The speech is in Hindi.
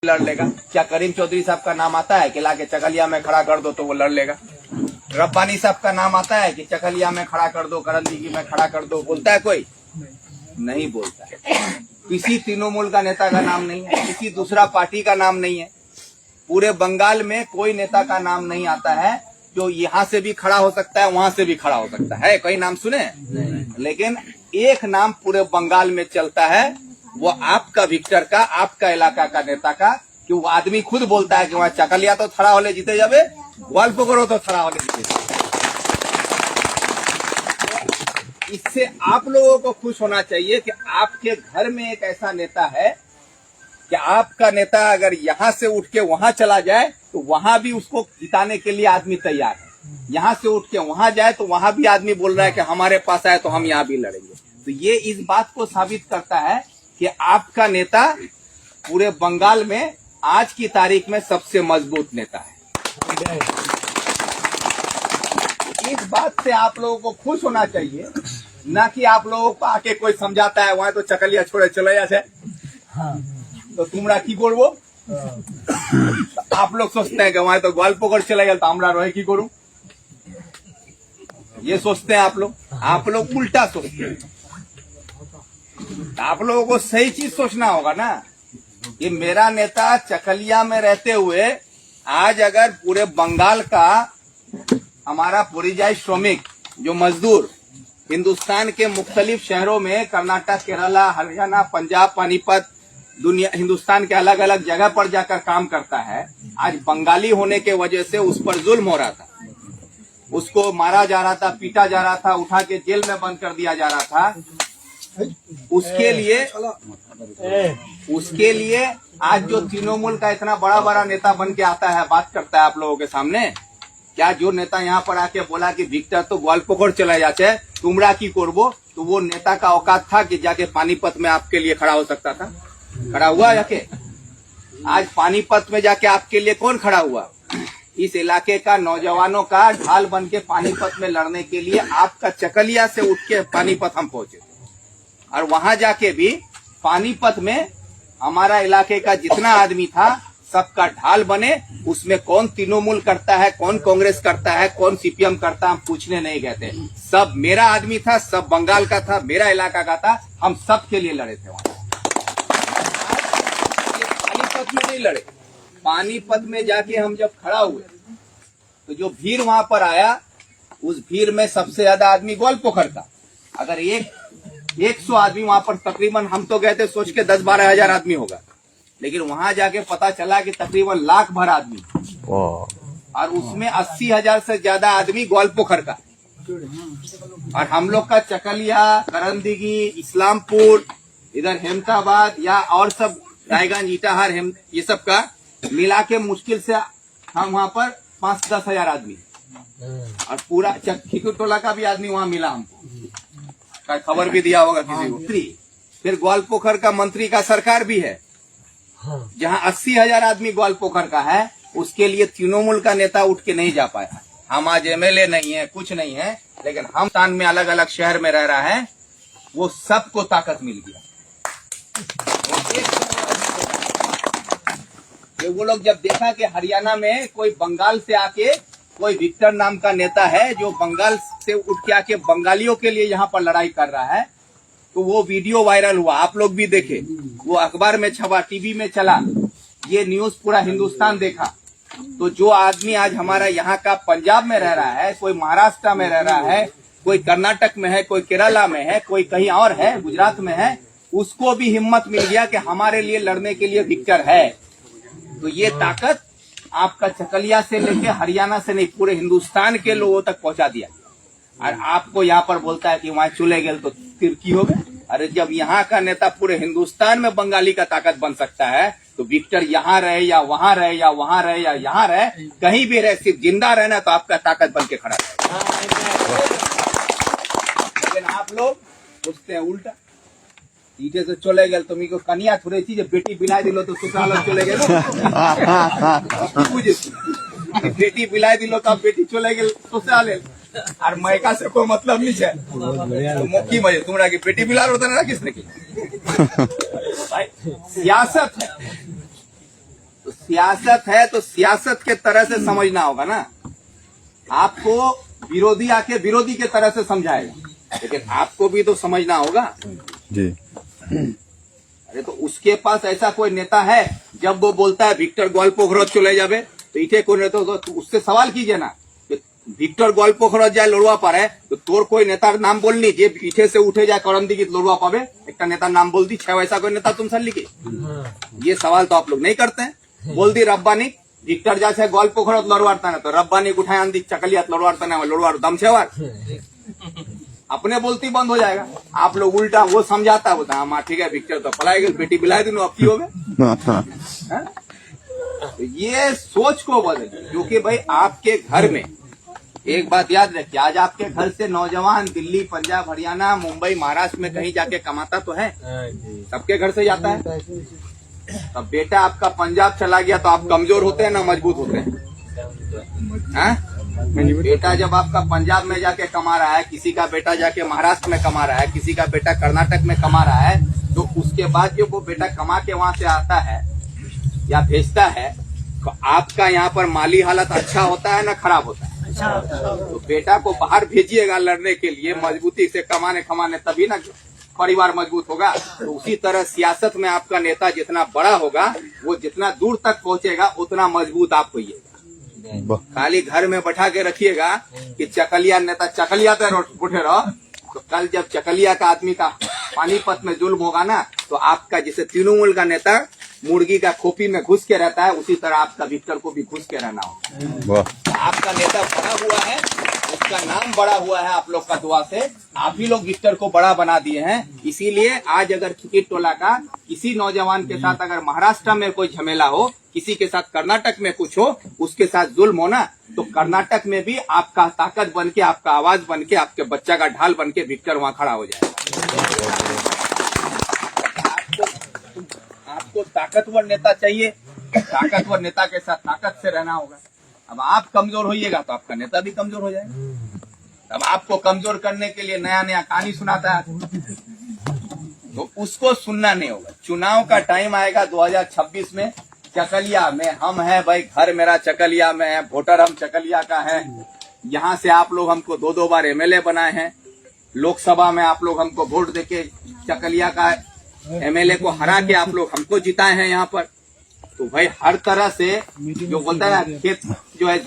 लड़ लेगा। क्या करीम चौधरी साहब का नाम आता है कि लाके चकलिया में खड़ा कर दो तो वो लड़ लेगा? रब्बानी साहब का नाम आता है कि चकलिया में खड़ा कर दो, करंदीगी में खड़ा कर दो, बोलता है कोई? नहीं बोलता है। किसी तृणमूल का नेता का नाम नहीं है, किसी दूसरा पार्टी का नाम नहीं है। पूरे बंगाल में कोई नेता का नाम नहीं आता है जो यहाँ से भी खड़ा हो सकता है, वहां से भी खड़ा हो सकता है। कई नाम सुने? लेकिन एक नाम पूरे बंगाल में चलता है, वो आपका विक्टर का, आपका इलाका का नेता का, कि वो आदमी खुद बोलता है कि वहाँ चकलिया तो खड़ा होले जीते जावे, गोलपोखरो तो खड़ा होले जीते जावे। इससे आप लोगों को खुश होना चाहिए कि आपके घर में एक ऐसा नेता है कि आपका नेता अगर यहाँ से उठ के वहां चला जाए तो वहां भी उसको जिताने के लिए आदमी तैयार है। यहाँ से उठ के वहां जाए तो वहां भी आदमी बोल रहा है कि हमारे पास आए तो हम यहाँ भी लड़ेंगे। तो ये इस बात को साबित करता है कि आपका नेता पूरे बंगाल में आज की तारीख में सबसे मजबूत नेता है। इस बात से आप लोगों को खुश होना चाहिए, ना कि आप लोगों को आके कोई समझाता है वहां तो चकलिया छोड़े चले जाए तो तुमरा की करबो। आप लोग सोचते हैं कि वहां तो गोलपोखर चले गए तो हमरा रहे की करूं, ये सोचते हैं आप लोग उल्टा सोचते हैं। आप लोगों को सही चीज सोचना होगा ना कि मेरा नेता चकलिया में रहते हुए आज अगर पूरे बंगाल का हमारा परियायी श्रमिक जो मजदूर हिंदुस्तान के मुख्तलिफ शहरों में, कर्नाटक, केरला, हरियाणा, पंजाब, पानीपत, दुनिया हिंदुस्तान के अलग अलग जगह पर जाकर काम करता है, आज बंगाली होने के वजह से उस पर जुल्म हो रहा था, उसको मारा जा रहा था, पीटा जा रहा था, उठा के जेल में बंद कर दिया जा रहा था। उसके लिए आज जो तृणमूल का इतना बड़ा बड़ा नेता बन के आता है, बात करता है आप लोगों के सामने, क्या जो नेता यहाँ पर आके बोला कि विक्टर तो गोलपोखर चला जाते तुमरा की करबो, तो वो नेता का औकात था कि जाके पानीपत में आपके लिए खड़ा हो सकता था? खड़ा हुआ जाके? आज पानीपत में जाके आपके लिए कौन खड़ा हुआ? इस इलाके का नौजवानों का ढाल बन के पानीपत में लड़ने के लिए आपका चकलिया से उठ के पानीपत हम पहुंचे, और वहां जाके भी पानीपत में हमारा इलाके का जितना आदमी था सबका ढाल बने। उसमें कौन तृणमूल करता है, कौन कांग्रेस करता है, कौन सीपीएम करता है, हम पूछने नहीं गए थे। सब मेरा आदमी था, सब बंगाल का था, मेरा इलाका का था, हम सब के लिए लड़े थे वहां। पानीपत में नहीं लड़े, पानीपत में जाके हम जब खड़ा हुए तो जो भीड़ वहां पर आया, उस भीड़ में सबसे ज्यादा आदमी गोलपोखर था। अगर 100 आदमी वहां पर, तकरीबन हम तो गए थे सोच के 10-12 हजार आदमी होगा, लेकिन वहां जाके पता चला कि तकरीबन लाख भर आदमी, और उसमें 80 हजार से ज्यादा आदमी गोलपोखर का। और हम लोग का चकलिया, करंदीगी, इस्लामपुर, इधर हेमताबाद या और सब रायगंज, इटाहार, ये सब का मिला के मुश्किल से हम वहां पर 5-10 हजार आदमी, और पूरा खिकुटोला का भी आदमी वहां मिला हमको, खबर भी दिया होगा किसी को। फिर ग्वालपोखर का मंत्री का सरकार भी है, जहां 80 हजार आदमी ग्वालपोखर का है, उसके लिए तृणमूल का नेता उठ के नहीं जा पाया। हम आज एमएलए नहीं है, कुछ नहीं है, लेकिन हम स्थान में अलग अलग शहर में रह रहा है, वो सबको ताकत मिल गया। वो लोग जब देखा कि हरियाणा में कोई बंगाल से आके कोई विक्टर नाम का नेता है जो बंगाल से उठ के आके बंगालियों के लिए यहाँ पर लड़ाई कर रहा है, तो वो वीडियो वायरल हुआ, आप लोग भी देखे, वो अखबार में छपा, टीवी में चला, ये न्यूज पूरा हिंदुस्तान देखा। तो जो आदमी आज हमारा यहाँ का पंजाब में रह रहा है, कोई महाराष्ट्र में रह रहा है, कोई कर्नाटक में है, कोई केरला में है, कोई कहीं और है, गुजरात में है, उसको भी हिम्मत मिल गया कि हमारे लिए लड़ने के लिए विक्टर है। तो ये ताकत आपका चकलिया से लेके हरियाणा से नहीं, पूरे हिंदुस्तान के लोगों तक पहुंचा दिया। और आपको यहाँ पर बोलता है कि वहां चले गए तो तिरकी हो गए। अरे जब यहाँ का नेता पूरे हिंदुस्तान में बंगाली का ताकत बन सकता है, तो विक्टर यहाँ रहे या वहां रहे या वहां रहे या यहाँ रहे, कहीं भी रहे, सिर्फ जिंदा रहना तो आपका ताकत बन के खड़ा है। लेकिन आप लोग सोचते हैं उल्टा, ईटे से चले गए तुम को कनिया थोड़ी थी, बेटी बिलाई दिलो तो ससुराल चले गए, बेटी बिलाई दिलो तो बेटी चले गए ससुराल, और मैका से कोई मतलब नहीं है। तो की मजे तुम्हारा की बेटी बिलार होता ना किसने की सियासत है। तो सियासत है तो सियासत के तरह से समझना होगा ना। आपको विरोधी आके विरोधी के तरह से समझाएगा, लेकिन आपको भी तो समझना होगा जी। अरे तो उसके पास ऐसा कोई नेता है, जब वो बोलता है विक्टर गोलपोखरत चले जावे तो इथे कोई नेता तो उससे सवाल कीजिए ना, विक्टर गोलपोखरत जाए लड़वा पारे तो तोर कोई नेता नाम बोलनी जे इथे से उठे जाए करंदी की लड़वा पावे, एक नेता नाम बोल दी, 6 वैसा कोई नेता तुम सर लिखे। ये सवाल तो आप लोग नहीं करते हैं। बोल दी रब्बानी विक्टर जैसे गोलपोखरत लड़वाड़ता ना तो रब्बानी उठाए आंदी चकलियात लड़वाड़ता ना लड़वाड़ दम छेवार अपने बोलती बंद हो जाएगा। आप लोग उल्टा वो समझाता होता है, हाँ ठीक है विक्टर तो पलाई गई बेटी बिलाई दूं अब की हो गए। तो ये सोच को बदलिए, क्योंकि भाई आपके घर में एक बात याद रखिए, आज आपके घर से नौजवान दिल्ली, पंजाब, हरियाणा, मुंबई, महाराष्ट्र में कहीं जाके कमाता तो है, सबके घर से जाता है। अब बेटा आपका पंजाब चला गया तो आप कमजोर होते हैं ना मजबूत होते हैं? बेटा जब आपका पंजाब में जाके कमा रहा है, किसी का बेटा जाके महाराष्ट्र में कमा रहा है, किसी का बेटा कर्नाटक में कमा रहा है, तो उसके बाद जब वो बेटा कमा के वहां से आता है या भेजता है तो आपका यहाँ पर माली हालत अच्छा होता है ना खराब होता है? तो बेटा को बाहर भेजिएगा लड़ने के लिए, मजबूती से कमाने खमाने, तभी ना परिवार मजबूत होगा। तो उसी तरह सियासत में आपका नेता जितना बड़ा होगा, वो जितना दूर तक पहुंचेगा उतना मजबूत आप होइएगा। खाली घर में बैठा के रखिएगा कि चकलिया नेता चकलिया पे उठे रहो, तो कल जब चकलिया का आदमी का पानीपत में जुल्म होगा ना, तो आपका जैसे तृणमूल का नेता मुर्गी का खोपी में घुस के रहता है, उसी तरह आपका विक्टर को भी घुस के रहना होगा। आपका नेता बड़ा हुआ है, उसका नाम बड़ा हुआ है आप लोग का दुआ से, आप ही लोग विक्टर को बड़ा बना दिए हैं। इसीलिए आज अगर खिकिर टोला का किसी नौजवान के साथ अगर महाराष्ट्र में कोई झमेला हो, किसी के साथ कर्नाटक में कुछ हो, उसके साथ जुल्म हो ना, तो कर्नाटक में भी आपका ताकत बन के, आपका आवाज बन के, आपके बच्चा का ढाल बन के विक्टर वहां खड़ा हो जाए। आपको ताकतवर नेता चाहिए, ताकतवर नेता के साथ ताकत से रहना होगा। अब आप कमजोर होइएगा तो आपका नेता भी कमजोर हो जाएगा। अब आपको कमजोर करने के लिए नया नया कहानी सुनाता है, तो उसको सुनना नहीं होगा। चुनाव का टाइम आएगा 2026 में, चकलिया में हम हैं भाई, घर मेरा चकलिया में है, वोटर हम चकलिया का है। यहाँ से आप लोग हमको 2-2 बार एमएलए बनाए हैं, लोकसभा में आप लोग हमको वोट देके चकलिया का एमएलए को हरा के आप लोग हमको जिताए हैं यहाँ पर। तो भाई हर तरह से जो बोलता है ना, खेत जो है